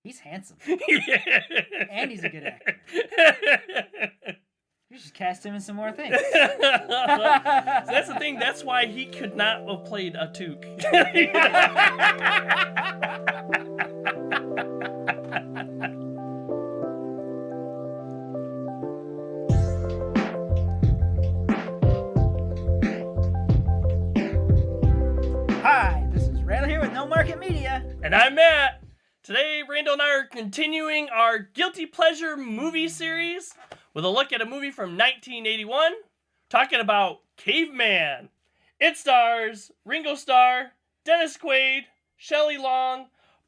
He's handsome. And he's a good actor. You should cast him in some more things. That's the thing. That's why he could not have played a Took. Hi, this is Randall here with No Market Media. And I'm Matt. Today, Randall and I are continuing our Guilty Pleasure movie series with a look at a movie from 1981, talking about Caveman. It stars Ringo Starr, Dennis Quaid, Shelley Long,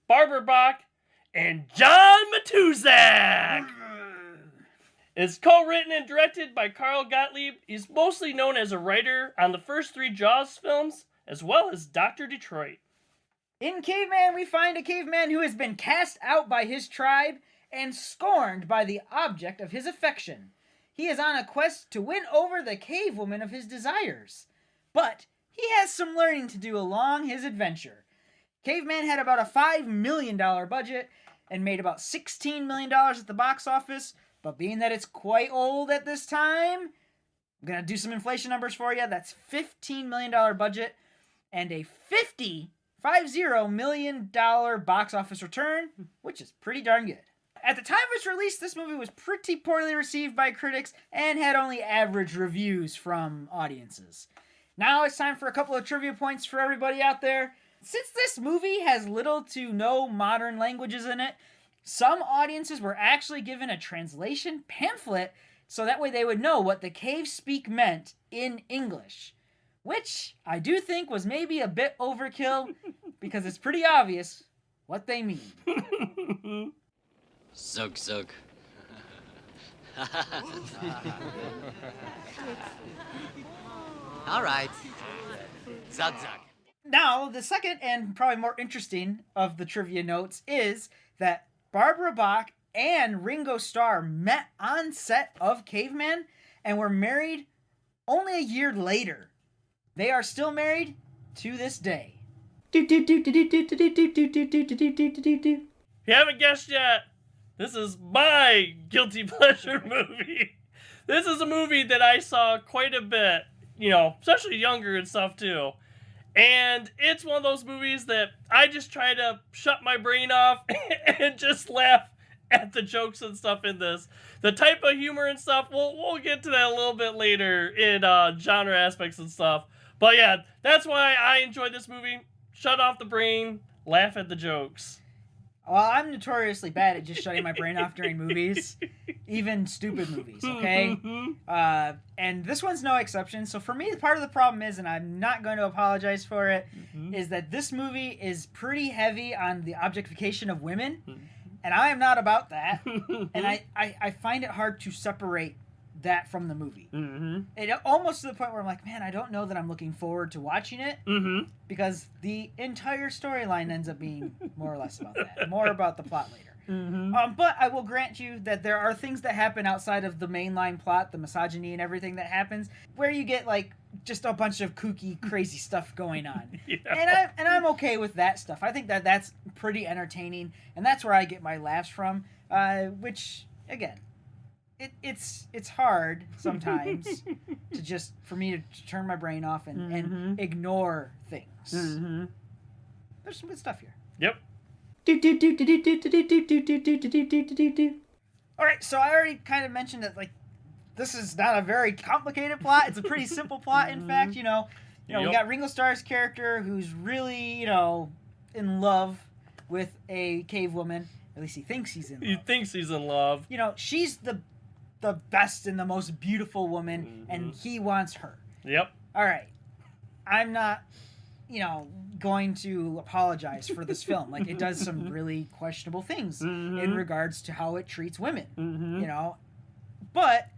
Barbara Bach, and John Matuszak. It's co-written and directed by Carl Gottlieb. He's mostly known as a writer on the first 3 Jaws films, as well as Dr. Detroit. In Caveman, we find a caveman who has been cast out by his tribe and scorned by the object of his affection. He is on a quest to win over the cave woman of his desires. But he has some learning to do along his adventure. Caveman had about a $5 million budget and made about $16 million at the box office. But being that it's quite old at this time, I'm going to do some inflation numbers for you. That's $15 million budget and a $50 million box office return, which is pretty darn good. At the time of its release, this movie was pretty poorly received by critics and had only average reviews from audiences. Now it's time for a couple of trivia points for everybody out there. Since this movie has little to no modern languages in it, some audiences were actually given a translation pamphlet so that way they would know what the cave speak meant in English. Which I do think was maybe a bit overkill because it's pretty obvious what they mean. Zug zug. All right. Zug zug. Now, the second and probably more interesting of the trivia notes is that Barbara Bach and Ringo Starr met on set of Caveman and were married only a year later. They are still married to this day. If you haven't guessed yet, this is my Guilty Pleasure movie. This is a movie that I saw quite a bit, especially younger and stuff too. And it's one of those movies that I just try to shut my brain off and just laugh at the jokes and stuff in this. The type of humor and stuff, we'll get to that a little bit later in genre aspects and stuff. But yeah, that's why I enjoyed this movie. Shut off the brain, laugh at the jokes. Well, I'm notoriously bad at just shutting my brain off during movies, even stupid movies, okay? And this one's no exception. So for me, part of the problem is, and I'm not going to apologize for it, is that this movie is pretty heavy on the objectification of women, and I am not about that. And I find it hard to separate that from the movie. It almost to the point where I'm like, man, I don't know that I'm looking forward to watching it because the entire storyline ends up being more or less about that, more about the plot later. But I will grant you that there are things that happen outside of the mainline plot, the misogyny and everything that happens, where you get like just a bunch of kooky, crazy stuff going on. And I'm okay with that stuff. I think that that's pretty entertaining, and that's where I get my laughs from. Which again, it's hard sometimes for me to turn my brain off and ignore things. There's some good stuff here. Yep. All right, so I already kind of mentioned that this is not a very complicated plot. It's a pretty simple plot, in fact. We got Ringo Starr's character who's really in love with a cave woman. At least he thinks he's in love. He thinks he's in love. She's the best and the most beautiful woman, and he wants her. Yep. All right. I'm not, going to apologize for this film. It does some really questionable things in regards to how it treats women, But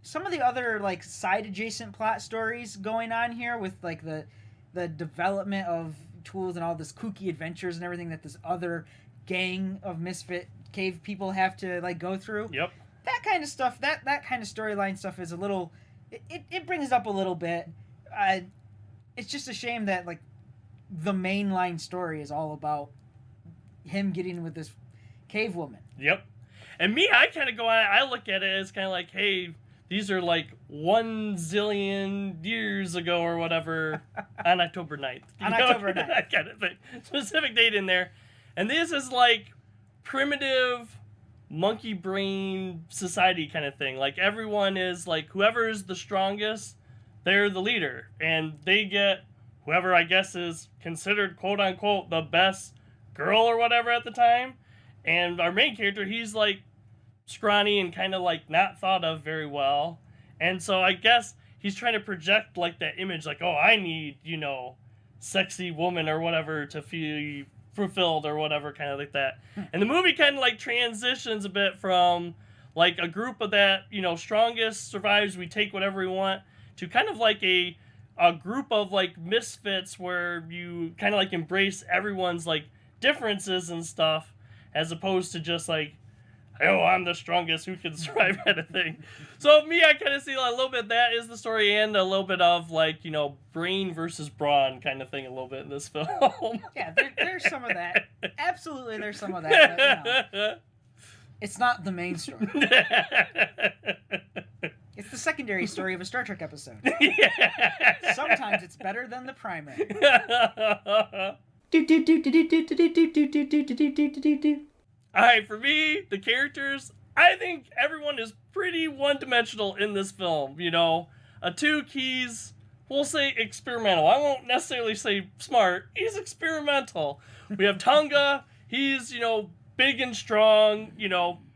some of the other, side adjacent plot stories going on here with, the development of tools and all this kooky adventures and everything that this other gang of misfit cave people have to, go through. Yep. That kind of stuff, that kind of storyline stuff is a little... It brings up a little bit. It's just a shame that, the mainline story is all about him getting with this Cave woman. Yep. And me, I kind of go on, I look at it as kind of like, hey, these are like 1 zillion years ago or whatever on October 9th. On October 9th. That kind of thing. Specific date in there. And this is like primitive monkey brain society kind of thing. Like everyone is like, whoever's the strongest, they're the leader. And they get whoever I guess is considered quote unquote the best girl or whatever at the time. And our main character, he's like scrawny and kind of like not thought of very well. And so I guess he's trying to project like that image, like, oh, I need, sexy woman or whatever to feel fulfilled or whatever, kind of like that. And the movie kind of like transitions a bit from like a group of that, strongest survives, we take whatever we want, to kind of like a group of like misfits where you kind of like embrace everyone's like differences and stuff, as opposed to just like, oh, I'm the strongest, who can survive kind of thing. So me, I kind of see a little bit that is the story, and a little bit of like, brain versus brawn kind of thing a little bit in this film. Yeah, there's some of that. Absolutely, there's some of that. But, it's not the main story. It's the secondary story of a Star Trek episode. Yeah. Sometimes it's better than the primary. Alright, for me, the characters, I think everyone is pretty one-dimensional in this film, Atuk, he's, we'll say experimental. I won't necessarily say smart. He's experimental. We have Tonga, he's, big and strong,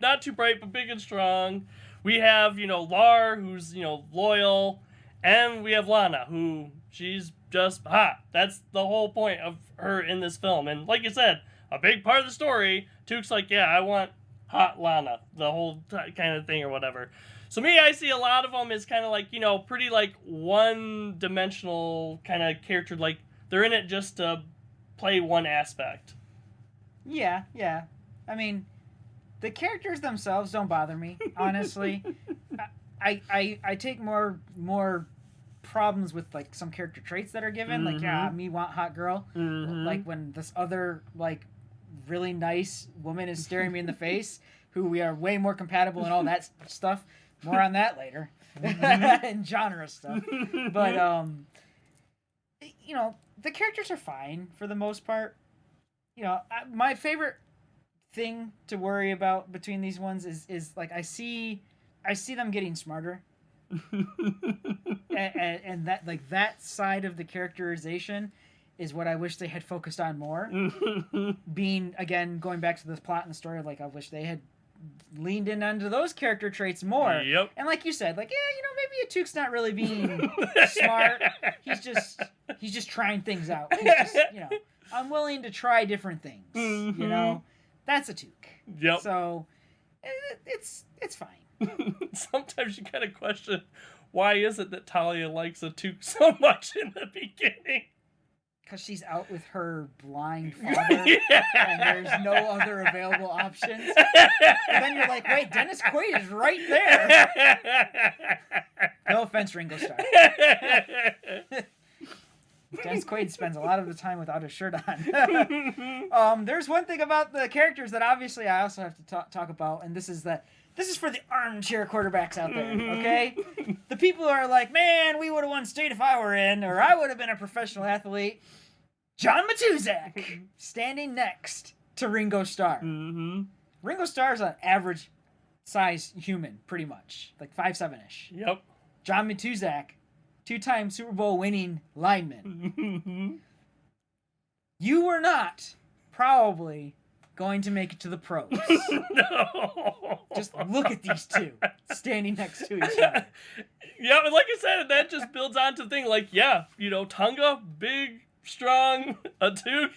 not too bright, but big and strong. We have, Lar, who's, loyal. And we have Lana, who, she's just hot. That's the whole point of her in this film. And like you said, a big part of the story, Tuk's like, yeah, I want hot Lana, the whole kind of thing or whatever. So me, I see a lot of them as kind of like, pretty like one-dimensional kind of character. Like, they're in it just to play one aspect. Yeah. I mean, the characters themselves don't bother me, honestly. I take more problems with like some character traits that are given. Like, yeah, me want hot girl. Like when this other like really nice woman is staring me in the face, who we are way more compatible and all that stuff. More on that later. And genre stuff. But the characters are fine for the most part. My favorite thing to worry about between these ones is like I see them getting smarter. and that like that side of the characterization is what I wish they had focused on more. Being, again, going back to the plot and the story, like I wish they had leaned in onto those character traits more. Yep. And like you said, like, yeah, maybe Atuk's not really being smart. He's just trying things out. He's just, I'm willing to try different things. That's Atuk. Yep. So it's fine. Sometimes you kind of question, why is it that Talia likes Atuk so much in the beginning? Because she's out with her blind father, and there's no other available options. And then you're like, wait, Dennis Quaid is right there. No offense, Ringo Starr. Dennis Quaid spends a lot of the time without a shirt on. There's one thing about the characters that obviously I also have to talk about, and this is for the armchair quarterbacks out there, okay? The people who are like, man, we would have won state if I were in, or I would have been a professional athlete. John Matuzak, standing next to Ringo Starr. Ringo Starr's an average size human, pretty much, like 5'7"-ish. Yep. John Matuzak, 2-time Super Bowl winning lineman. You were not probably going to make it to the pros. No. Just look at these two standing next to each other. Yeah, but like I said, that just builds on to the thing. Like, yeah, Tonga, big, strong, Atuk,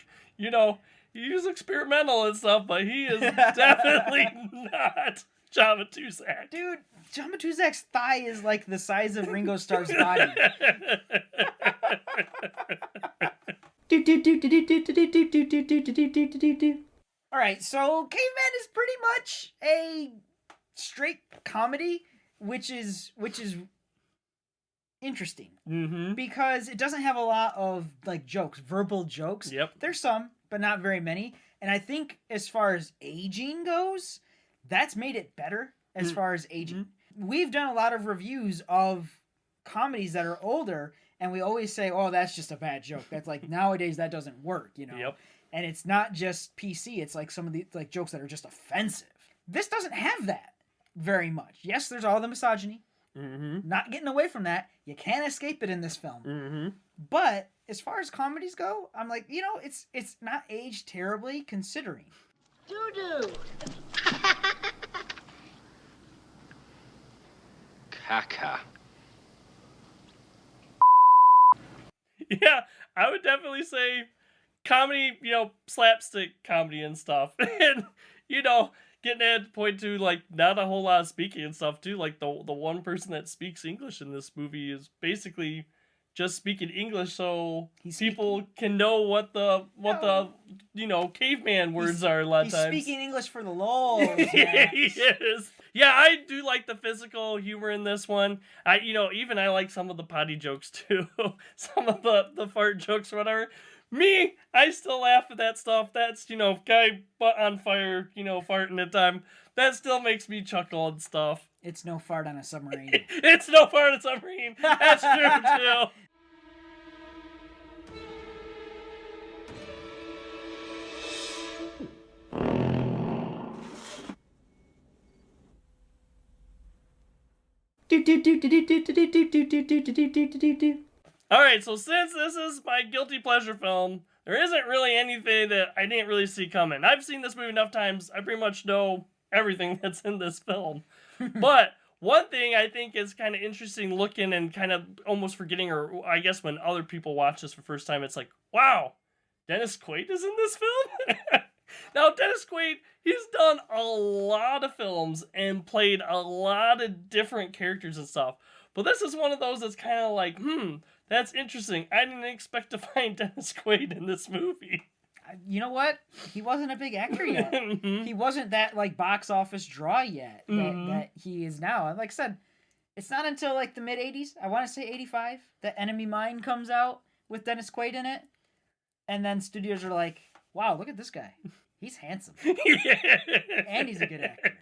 he's experimental and stuff, but he is definitely not John Matuzak. Dude, John Matuzak's thigh is like the size of Ringo Starr's body. Alright, so Caveman is pretty much a straight comedy, which is interesting. Because it doesn't have a lot of like jokes, verbal jokes. Yep. There's some, but not very many. And I think as far as aging goes, that's made it better as far as aging. We've done a lot of reviews of comedies that are older, and we always say, oh, that's just a bad joke. That's like, nowadays that doesn't work, you know? Yep. And it's not just PC, it's like some of the like jokes that are just offensive. This doesn't have that very much. Yes, there's all the misogyny. Not getting away from that. You can't escape it in this film. But as far as comedies go, I'm like, you know, it's not aged terribly considering. Doo-doo. Caca. Yeah, I would definitely say comedy, you know, slapstick comedy and stuff. And, you know, getting at the point to, like, not a whole lot of speaking and stuff, too. Like, the one person that speaks English in this movie is basically just speaking English so people can know what the you know, caveman words are a lot of times. He's speaking English for the lols. He is. Yeah, I do like the physical humor in this one. I like some of the potty jokes too. Some of the fart jokes or whatever. Me, I still laugh at that stuff. That's, you know, guy butt on fire, you know, farting at time. That still makes me chuckle and stuff. It's no fart on a submarine. It's no fart on a submarine. That's true too. Alright, so since this is my guilty pleasure film, there isn't really anything that I didn't really see coming. I've seen this movie enough times, I pretty much know everything that's in this film. But one thing I think is kind of interesting looking and kind of almost forgetting, or I guess when other people watch this for the first time, it's like, wow, Dennis Quaid is in this film? Now, Dennis Quaid, he's done a lot of films and played a lot of different characters and stuff. But this is one of those that's kind of like, that's interesting. I didn't expect to find Dennis Quaid in this movie. You know what? He wasn't a big actor yet. He wasn't that, like, box office draw yet that he is now. And like I said, it's not until, like, the mid-'80s, I want to say 85, that Enemy Mine comes out with Dennis Quaid in it. And then studios are like, wow, look at this guy. He's handsome. And he's a good actor.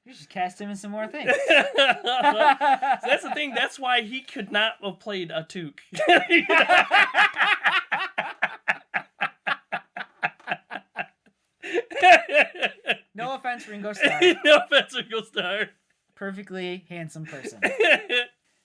You should cast him in some more things. So that's the thing. That's why he could not have played a Took. No offense, Ringo Starr. No offense, Ringo Starr. Perfectly handsome person.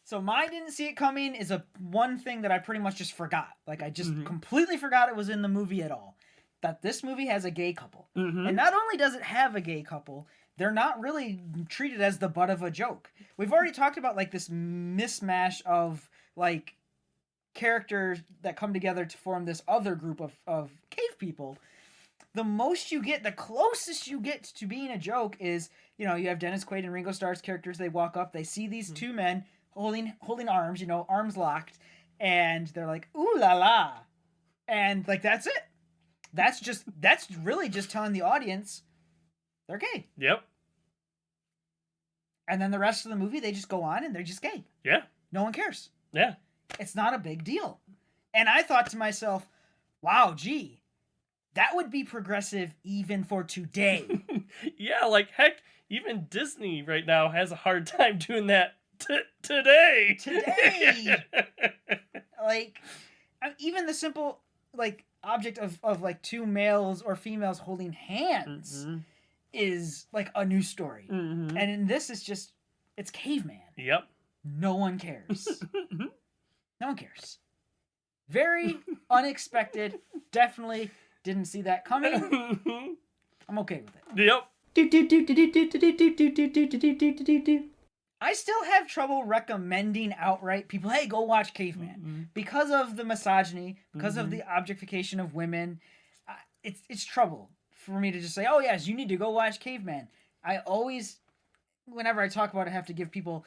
So mine didn't see it coming is one thing that I pretty much just forgot. Like, I just completely forgot it was in the movie at all. That this movie has a gay couple. And not only does it have a gay couple, they're not really treated as the butt of a joke. We've already talked about, like, this mismatch of, like, characters that come together to form this other group of cave people. The most you get, the closest you get to being a joke is, you know, you have Dennis Quaid and Ringo Starr's characters. They walk up, they see these two men holding arms, you know, arms locked, and they're like, ooh la la. And, like, that's it. That's really just telling the audience they're gay. Yep. And then the rest of the movie, they just go on and they're just gay. Yeah. No one cares. Yeah. It's not a big deal. And I thought to myself, wow, gee, that would be progressive even for today. Yeah, like, heck, even Disney right now has a hard time doing that today. Today. Like, even the simple, like, object of like two males or females holding hands is like a new story. And in this, it's Caveman. Yep. No one cares. No one cares. Very unexpected. Definitely didn't see that coming. I'm okay with it. Yep. I still have trouble recommending outright people, hey, go watch Caveman. Because of the misogyny, because of the objectification of women. It's trouble for me to just say, oh, yes, you need to go watch Caveman. I always, whenever I talk about it, have to give people,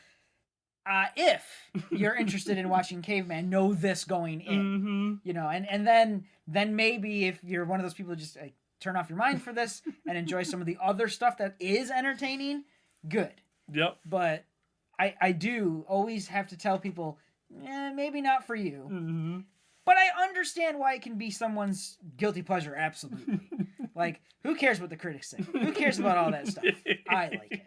if you're interested in watching Caveman, know this going in. You know, and then maybe if you're one of those people who just like, turn off your mind for this and enjoy some of the other stuff that is entertaining, good. Yep. But I do always have to tell people, maybe not for you. But I understand why it can be someone's guilty pleasure, absolutely. Like, who cares what the critics say? Who cares about all that stuff? I like it.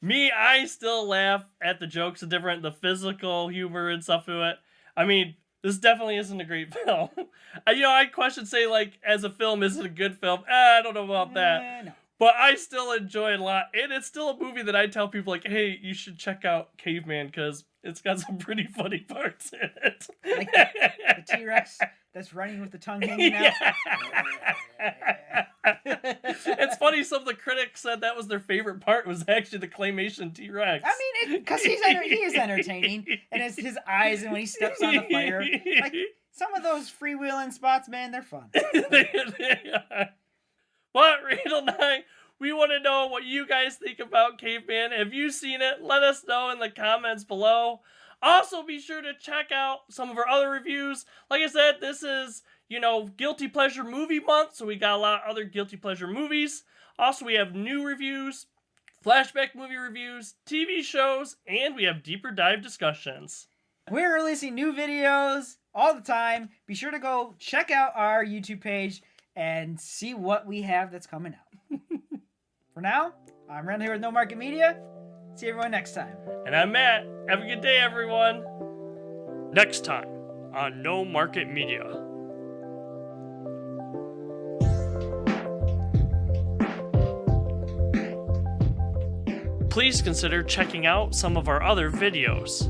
Me, I still laugh at the jokes and the physical humor and stuff to it. I mean, this definitely isn't a great film. I question, say, like, as a film, is it a good film? I don't know about that. No. But I still enjoy it a lot. And it's still a movie that I tell people, like, hey, you should check out Caveman, because it's got some pretty funny parts in it. Like the T-Rex that's running with the tongue hanging out. Yeah. It's funny, some of the critics said that was their favorite part, was actually the claymation T-Rex. I mean, because he is entertaining, and it's his eyes and when he steps on the fire. Like, some of those freewheeling spots, man, they're fun. They are. But, Randall and I, we want to know what you guys think about Caveman. Have you seen it? Let us know in the comments below. Also, be sure to check out some of our other reviews. Like I said, this is, Guilty Pleasure Movie Month, so we got a lot of other Guilty Pleasure movies. Also, we have new reviews, flashback movie reviews, TV shows, and we have deeper dive discussions. We're releasing new videos all the time. Be sure to go check out our YouTube page and see what we have that's coming out. For now, I'm Randall here with No Market Media. See everyone next time. And I'm Matt. Have a good day, everyone. Next time on No Market Media. Please consider checking out some of our other videos.